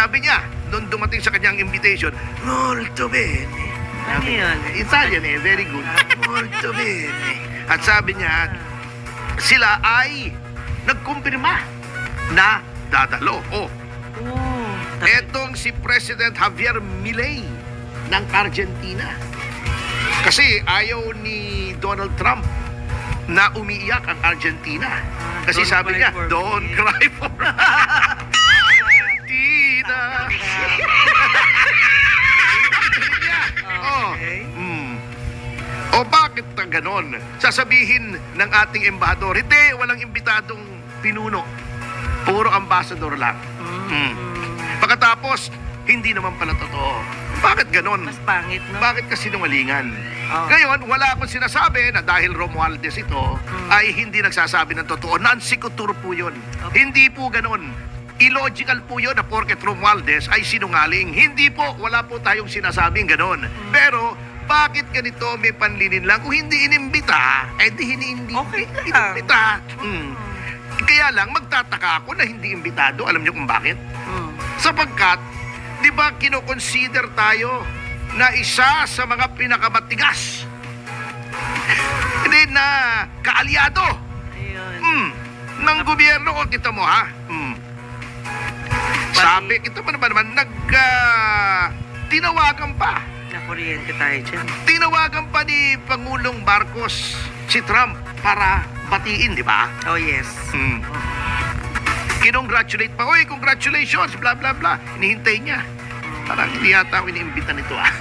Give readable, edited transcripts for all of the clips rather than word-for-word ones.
Sabi niya, nung dumating sa kanyang invitation, molto bene. Ano yun? Italian very good. Molto bene. At sabi niya, sila ay nagkumpirma na dadalo. Etong si President Javier Milei ng Argentina. Kasi ayaw ni Donald Trump na umiiyak ang Argentina. Kasi Don't sabi cry niya, for don't me." cry for me. Argentina. Okay. O bakit na ganon? Sasabihin ng ating embahador, hindi, walang imbitadong pinuno. Puro ambassador lang. Pagkatapos, hindi naman pala totoo. Bakit ganon? Mas pangit, no? Bakit kasi sinungalingan? Oh. Ngayon, wala akong sinasabi na dahil Romualdez ito ay hindi nagsasabi ng totoo. Non-sequitur po yun. Okay. Hindi po ganon. Illogical po yun na porket Romualdez ay sinungaling. Hindi po, wala po tayong sinasabing ganon. Pero, bakit ganito may panlinin lang? Kung hindi inimbita, eh di hindi Okay lang. inimbita. Kaya lang, magtataka ako na hindi imbitado. Alam niyo kung bakit? Sapagkat, di ba kinoconsider tayo na isa sa mga pinakamatigas hindi na kaalyado Ayun. ng gobyerno. O kita mo ha? Sabi, kita mo naman, tinawagan pa. Nakuryente tayo dyan. Tinawagan pa ni Pangulong Marcos si Trump para batiin, di ba? Oh, yes. Kinongratulate pa. Oy, congratulations, blah, blah, blah. Hinihintay niya. Parang hindi yata ako iniimbita nito, ah.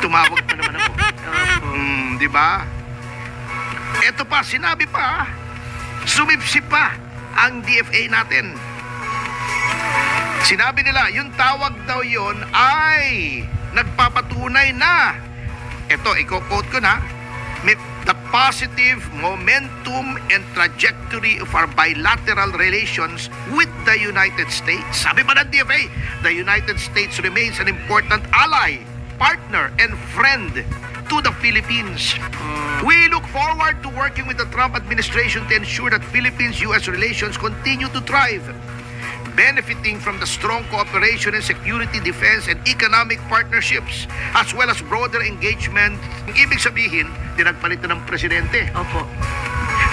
Tumawag pa naman ako. Opo. Di ba? Eto pa, sinabi pa, sumipsip pa ang DFA natin. Sinabi nila, yung tawag daw yon ay nagpapatunay na, eto, i-quote ko na, the positive momentum and trajectory of our bilateral relations with the United States. Sabi pa ng DFA, the United States remains an important ally, partner, and friend to the Philippines. We look forward to working with the Trump administration to ensure that Philippines-U.S. relations continue to thrive, benefiting from the strong cooperation in security, defense, and economic partnerships, as well as broader engagement. Ang ibig sabihin, dinagpalitan ng presidente. Opo.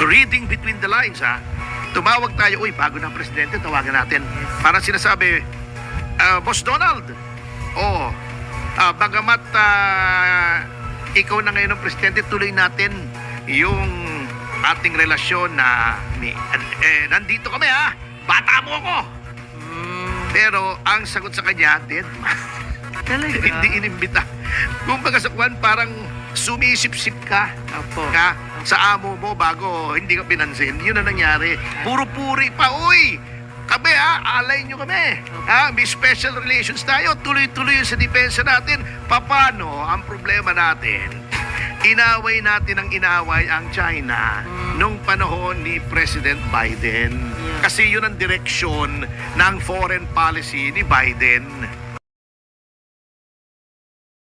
Reading between the lines, ha? Tumawag tayo, uy, bago na ang presidente, tawagan natin. Parang sinasabi, Boss Donald, bagamat ikaw na ngayon ang presidente, tuloy natin yung ating relasyon na nandito kami, ha? Bata mo ako! Pero ang sagot sa kanya, dead man. Talaga? Hindi inimbita. Kung baga sa kwan, parang sumisip-sip ka. Opo. Ka sa amo mo bago hindi ka pinansin. Yun ang nangyari. Puro-puri pa. Uy! Kami alay nyo kami. May special relations tayo. Tuloy-tuloy sa depensa natin. Paano ang problema natin? Inaway natin ang inaway ang China nung panahon ni President Biden. Kasi yun ang direksyon ng foreign policy ni Biden.